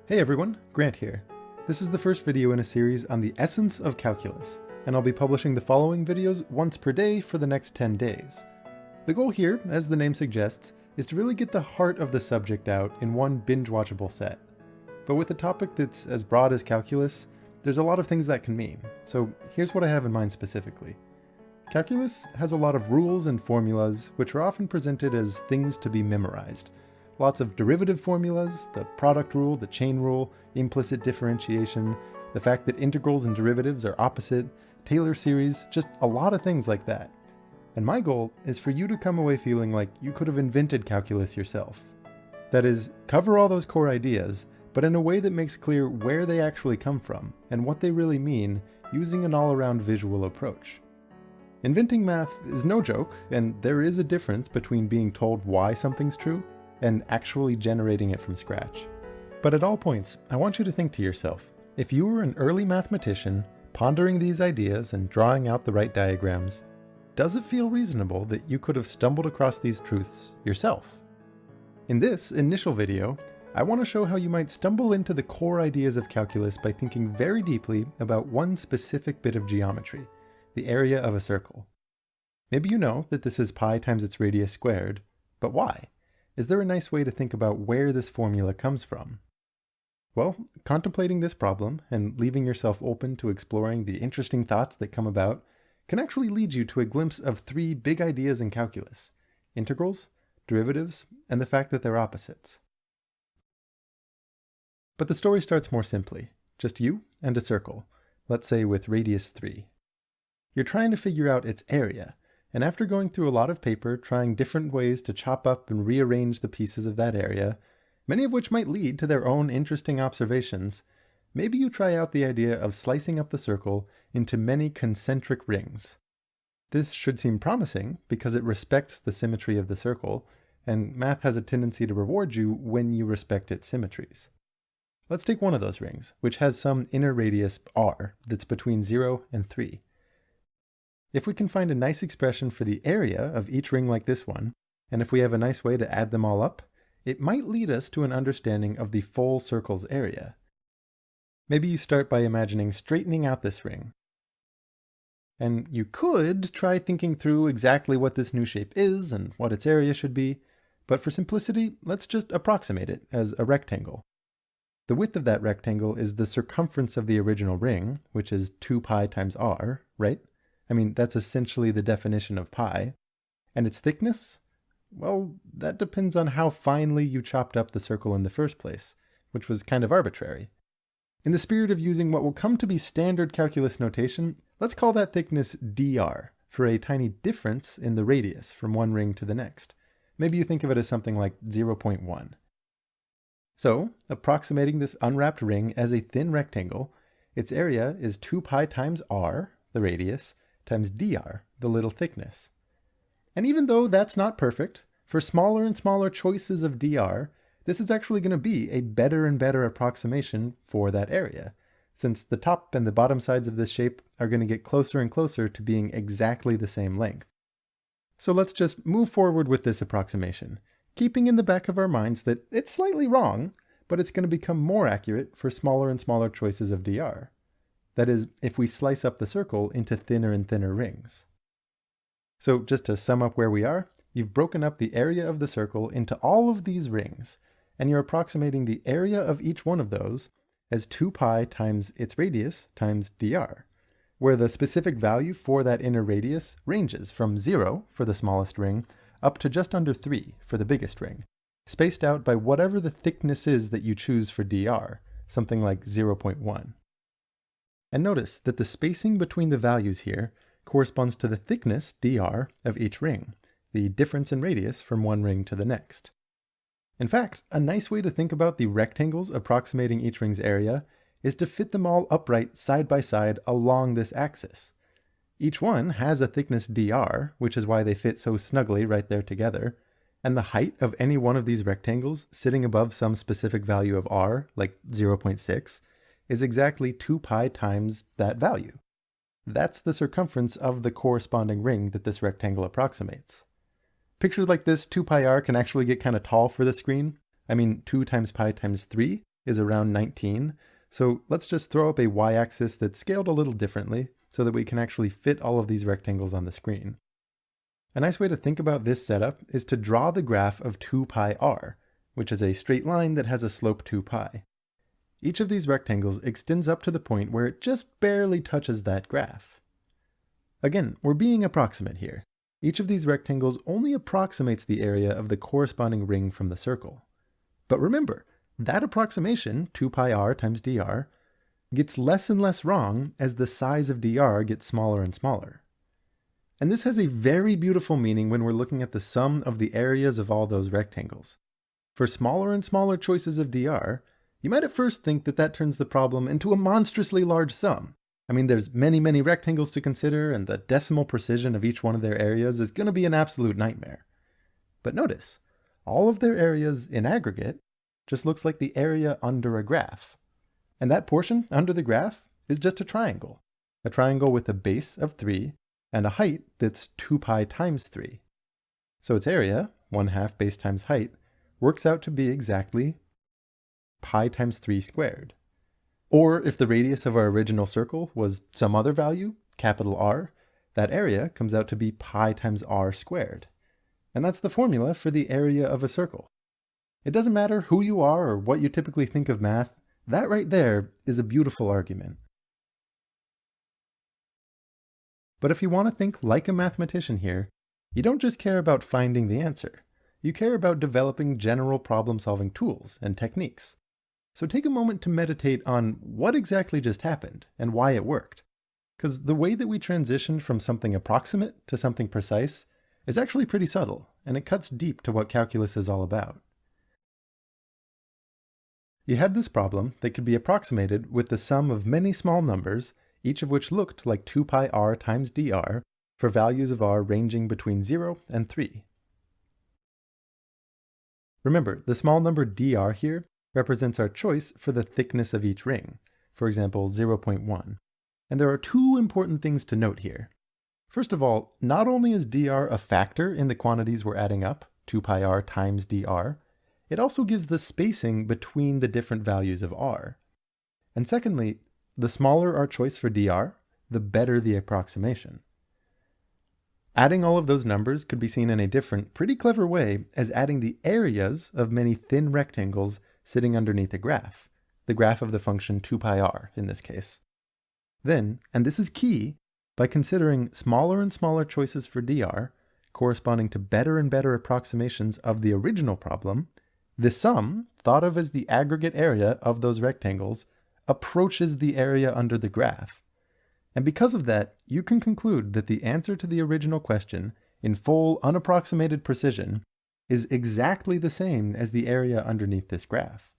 Hey everyone, Grant here. This is the first video in a series on the essence of calculus, and I'll be publishing the following videos once per day for the next 10 days. The goal here, as the name suggests, is to really get the heart of the subject out in one binge-watchable set. But with a topic that's as broad as calculus, there's a lot of things that can mean, so here's what I have in mind specifically. Calculus has a lot of rules and formulas which are often presented as things to be memorized. Lots of derivative formulas, the product rule, the chain rule, implicit differentiation, the fact that integrals and derivatives are opposite, Taylor series, just a lot of things like that. And my goal is for you to come away feeling like you could have invented calculus yourself. That is, cover all those core ideas, but in a way that makes clear where they actually come from and what they really mean using an all-around visual approach. Inventing math is no joke, and there is a difference between being told why something's true and actually generating it from scratch. But at all points, I want you to think to yourself, if you were an early mathematician, pondering these ideas and drawing out the right diagrams, does it feel reasonable that you could have stumbled across these truths yourself? In this initial video, I want to show how you might stumble into the core ideas of calculus by thinking very deeply about one specific bit of geometry, the area of a circle. Maybe you know that this is pi times its radius squared, but why? Is there a nice way to think about where this formula comes from? Well, contemplating this problem and leaving yourself open to exploring the interesting thoughts that come about can actually lead you to a glimpse of three big ideas in calculus: integrals, derivatives, and the fact that they're opposites. But the story starts more simply, just you and a circle, let's say with radius 3. You're trying to figure out its area, and after going through a lot of paper trying different ways to chop up and rearrange the pieces of that area, many of which might lead to their own interesting observations, maybe you try out the idea of slicing up the circle into many concentric rings. This should seem promising because it respects the symmetry of the circle, and math has a tendency to reward you when you respect its symmetries. Let's take one of those rings, which has some inner radius r that's between 0 and 3. If we can find a nice expression for the area of each ring like this one, and if we have a nice way to add them all up, it might lead us to an understanding of the full circle's area. Maybe you start by imagining straightening out this ring. And you could try thinking through exactly what this new shape is and what its area should be, but for simplicity, let's just approximate it as a rectangle. The width of that rectangle is the circumference of the original ring, which is 2 pi times r, right? I mean, that's essentially the definition of pi. And its thickness? Well, that depends on how finely you chopped up the circle in the first place, which was kind of arbitrary. In the spirit of using what will come to be standard calculus notation, let's call that thickness dr, for a tiny difference in the radius from one ring to the next. Maybe you think of it as something like 0.1. So, approximating this unwrapped ring as a thin rectangle, its area is 2 pi times r, the radius, times dr, the little thickness. And even though that's not perfect, for smaller and smaller choices of dr, this is actually going to be a better and better approximation for that area, since the top and the bottom sides of this shape are going to get closer and closer to being exactly the same length. So let's just move forward with this approximation, keeping in the back of our minds that it's slightly wrong, but it's going to become more accurate for smaller and smaller choices of dr. That is, if we slice up the circle into thinner and thinner rings. So just to sum up where we are, you've broken up the area of the circle into all of these rings, and you're approximating the area of each one of those as 2 pi times its radius times dr, where the specific value for that inner radius ranges from 0 for the smallest ring up to just under 3 for the biggest ring, spaced out by whatever the thickness is that you choose for dr, something like 0.1. And notice that the spacing between the values here corresponds to the thickness, dr, of each ring, the difference in radius from one ring to the next. In fact, a nice way to think about the rectangles approximating each ring's area is to fit them all upright side by side along this axis. Each one has a thickness dr, which is why they fit so snugly right there together, and the height of any one of these rectangles sitting above some specific value of r, like 0.6, is exactly 2 pi times that value. That's the circumference of the corresponding ring that this rectangle approximates. Pictured like this, 2 pi r can actually get kind of tall for the screen. I mean, 2 times pi times 3 is around 19. So let's just throw up a y-axis that's scaled a little differently so that we can actually fit all of these rectangles on the screen. A nice way to think about this setup is to draw the graph of 2 pi r, which is a straight line that has a slope 2 pi. Each of these rectangles extends up to the point where it just barely touches that graph. Again, we're being approximate here. Each of these rectangles only approximates the area of the corresponding ring from the circle. But remember, that approximation, 2 pi r times dr, gets less and less wrong as the size of dr gets smaller and smaller. And this has a very beautiful meaning when we're looking at the sum of the areas of all those rectangles. For smaller and smaller choices of dr, you might at first think that that turns the problem into a monstrously large sum. I mean, there's many rectangles to consider, and the decimal precision of each one of their areas is going to be an absolute nightmare. But notice, all of their areas in aggregate just looks like the area under a graph. And that portion under the graph is just a triangle with a base of 3 and a height that's 2 pi times 3. So its area, 1/2 base times height, works out to be exactly pi times 3 squared. Or if the radius of our original circle was some other value, capital R, that area comes out to be pi times r squared. And that's the formula for the area of a circle. It doesn't matter who you are or what you typically think of math, that right there is a beautiful argument. But if you want to think like a mathematician here, you don't just care about finding the answer. You care about developing general problem-solving tools and techniques. So take a moment to meditate on what exactly just happened and why it worked. Because the way that we transitioned from something approximate to something precise is actually pretty subtle, and it cuts deep to what calculus is all about. You had this problem that could be approximated with the sum of many small numbers, each of which looked like 2 pi r times dr for values of r ranging between 0 and 3. Remember, the small number dr here represents our choice for the thickness of each ring, for example 0.1. And there are two important things to note here. First of all, not only is dr a factor in the quantities we're adding up, 2 pi r times dr, it also gives the spacing between the different values of r. And secondly, the smaller our choice for dr, the better the approximation. Adding all of those numbers could be seen in a different, pretty clever way as adding the areas of many thin rectangles sitting underneath a graph, the graph of the function 2 pi r in this case. Then, and this is key, by considering smaller and smaller choices for dr, corresponding to better and better approximations of the original problem, the sum, thought of as the aggregate area of those rectangles, approaches the area under the graph. And because of that, you can conclude that the answer to the original question, in full unapproximated precision, is exactly the same as the area underneath this graph.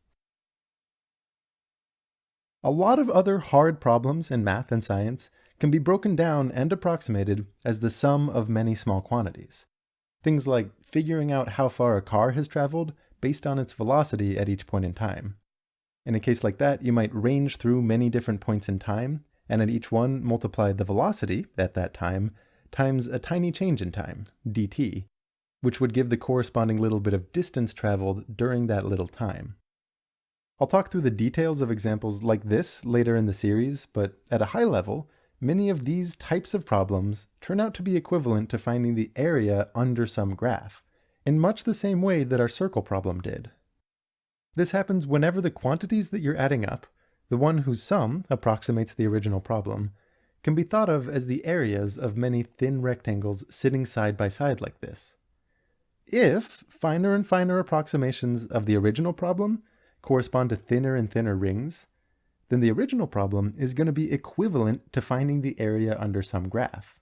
A lot of other hard problems in math and science can be broken down and approximated as the sum of many small quantities. Things like figuring out how far a car has traveled based on its velocity at each point in time. In a case like that, you might range through many different points in time, and at each one multiply the velocity at that time times a tiny change in time, dt, which would give the corresponding little bit of distance traveled during that little time. I'll talk through the details of examples like this later in the series, but at a high level, many of these types of problems turn out to be equivalent to finding the area under some graph, in much the same way that our circle problem did. This happens whenever the quantities that you're adding up, the one whose sum approximates the original problem, can be thought of as the areas of many thin rectangles sitting side by side like this. If finer and finer approximations of the original problem correspond to thinner and thinner rings, then the original problem is going to be equivalent to finding the area under some graph.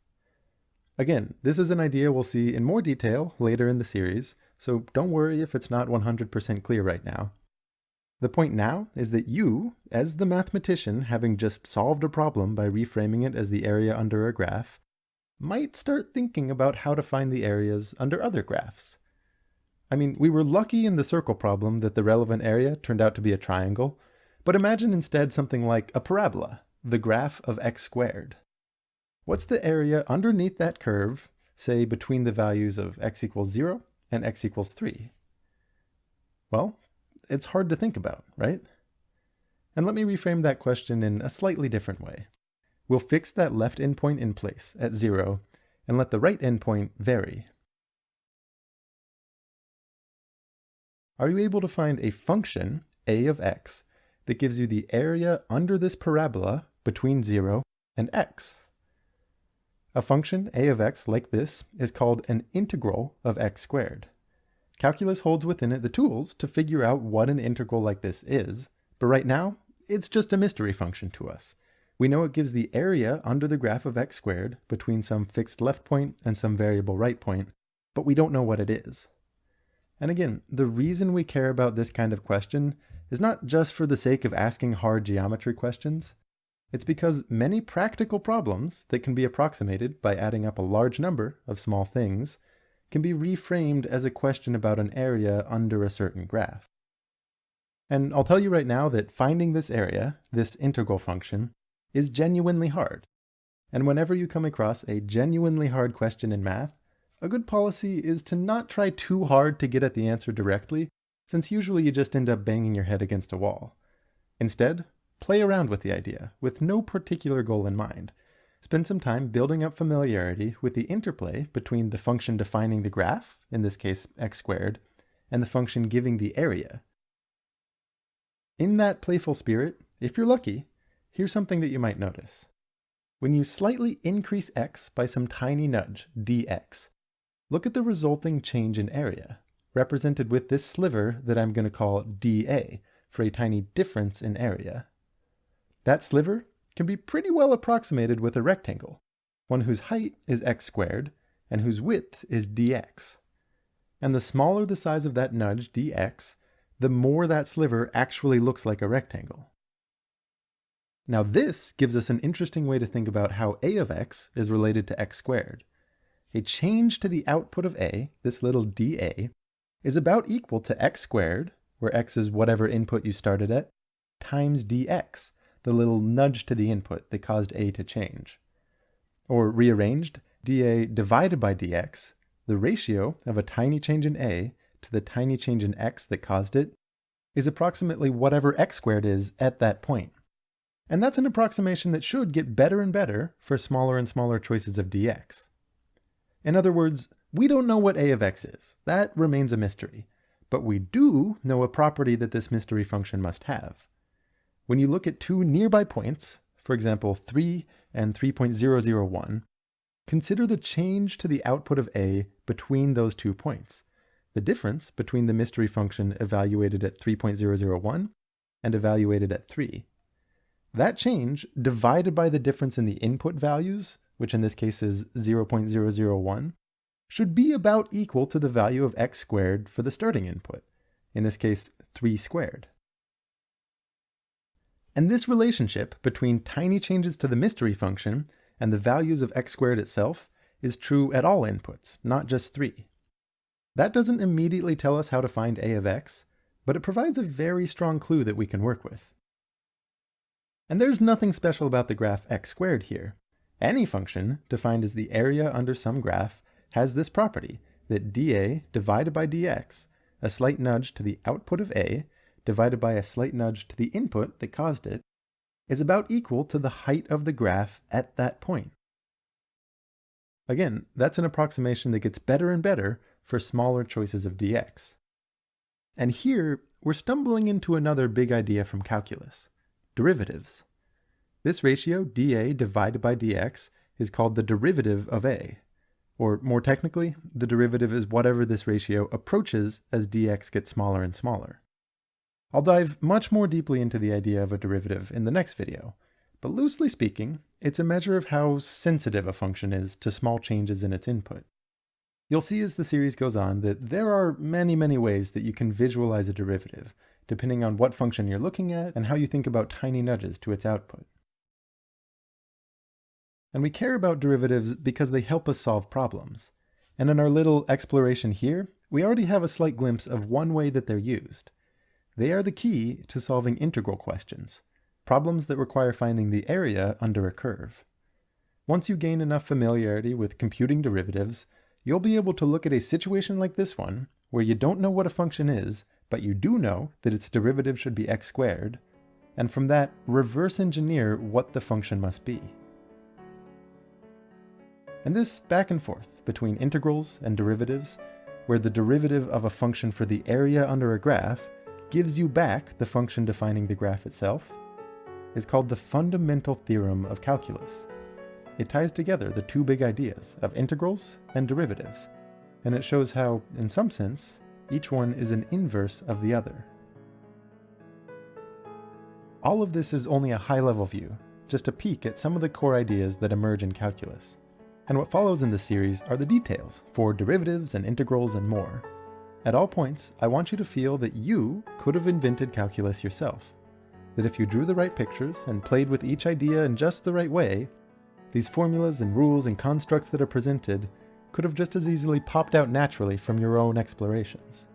Again, this is an idea we'll see in more detail later in the series, so don't worry if it's not 100% clear right now. The point now is that you, as the mathematician having just solved a problem by reframing it as the area under a graph, might start thinking about how to find the areas under other graphs. I mean, we were lucky in the circle problem that the relevant area turned out to be a triangle, but imagine instead something like a parabola, the graph of x squared. What's the area underneath that curve, say between the values of x equals 0 and x equals 3? Well, it's hard to think about, right? And let me reframe that question in a slightly different way. We'll fix that left endpoint in place at 0 and let the right endpoint vary. Are you able to find a function, a of x, that gives you the area under this parabola between 0 and x? A function, a of x, like this, is called an integral of x squared. Calculus holds within it the tools to figure out what an integral like this is, but right now, it's just a mystery function to us. We know it gives the area under the graph of x squared between some fixed left point and some variable right point, but we don't know what it is. And again, the reason we care about this kind of question is not just for the sake of asking hard geometry questions. It's because many practical problems that can be approximated by adding up a large number of small things can be reframed as a question about an area under a certain graph. And I'll tell you right now that finding this area, this integral function, is genuinely hard. And whenever you come across a genuinely hard question in math, a good policy is to not try too hard to get at the answer directly, since usually you just end up banging your head against a wall. Instead, play around with the idea, with no particular goal in mind. Spend some time building up familiarity with the interplay between the function defining the graph, in this case x squared, and the function giving the area. In that playful spirit, if you're lucky, here's something that you might notice. When you slightly increase x by some tiny nudge, dx, look at the resulting change in area, represented with this sliver that I'm going to call dA, for a tiny difference in area. That sliver can be pretty well approximated with a rectangle, one whose height is x squared and whose width is dx. And the smaller the size of that nudge, dx, the more that sliver actually looks like a rectangle. Now this gives us an interesting way to think about how a of x is related to x squared. A change to the output of a, this little dA, is about equal to x squared, where x is whatever input you started at, times dx, the little nudge to the input that caused a to change. Or rearranged, dA divided by dx, the ratio of a tiny change in a to the tiny change in x that caused it, is approximately whatever x squared is at that point. And that's an approximation that should get better and better for smaller and smaller choices of dx. In other words, we don't know what a of x is. That remains a mystery. But we do know a property that this mystery function must have. When you look at two nearby points, for example 3 and 3.001, consider the change to the output of a between those 2 points, the difference between the mystery function evaluated at 3.001 and evaluated at 3. That change, divided by the difference in the input values, which in this case is 0.001, should be about equal to the value of x squared for the starting input, in this case 3 squared. And this relationship between tiny changes to the mystery function and the values of x squared itself is true at all inputs, not just 3. That doesn't immediately tell us how to find a of x, but it provides a very strong clue that we can work with. And there's nothing special about the graph x squared here. Any function, defined as the area under some graph, has this property, that dA divided by dx, a slight nudge to the output of a, divided by a slight nudge to the input that caused it, is about equal to the height of the graph at that point. Again, that's an approximation that gets better and better for smaller choices of dx. And here, we're stumbling into another big idea from calculus: derivatives. This ratio, dA divided by dx, is called the derivative of a. Or more technically, the derivative is whatever this ratio approaches as dx gets smaller and smaller. I'll dive much more deeply into the idea of a derivative in the next video, but loosely speaking, it's a measure of how sensitive a function is to small changes in its input. You'll see as the series goes on that there are many ways that you can visualize a derivative, depending on what function you're looking at and how you think about tiny nudges to its output. And we care about derivatives because they help us solve problems. And in our little exploration here, we already have a slight glimpse of one way that they're used. They are the key to solving integral questions, problems that require finding the area under a curve. Once you gain enough familiarity with computing derivatives, you'll be able to look at a situation like this one, where you don't know what a function is, but you do know that its derivative should be x squared, and from that, reverse engineer what the function must be. And this back and forth between integrals and derivatives, where the derivative of a function for the area under a graph gives you back the function defining the graph itself, is called the fundamental theorem of calculus. It ties together the two big ideas of integrals and derivatives, and it shows how, in some sense, each one is an inverse of the other. All of this is only a high-level view, just a peek at some of the core ideas that emerge in calculus. And what follows in this series are the details for derivatives and integrals and more. At all points, I want you to feel that you could have invented calculus yourself. That if you drew the right pictures and played with each idea in just the right way, these formulas and rules and constructs that are presented could have just as easily popped out naturally from your own explorations.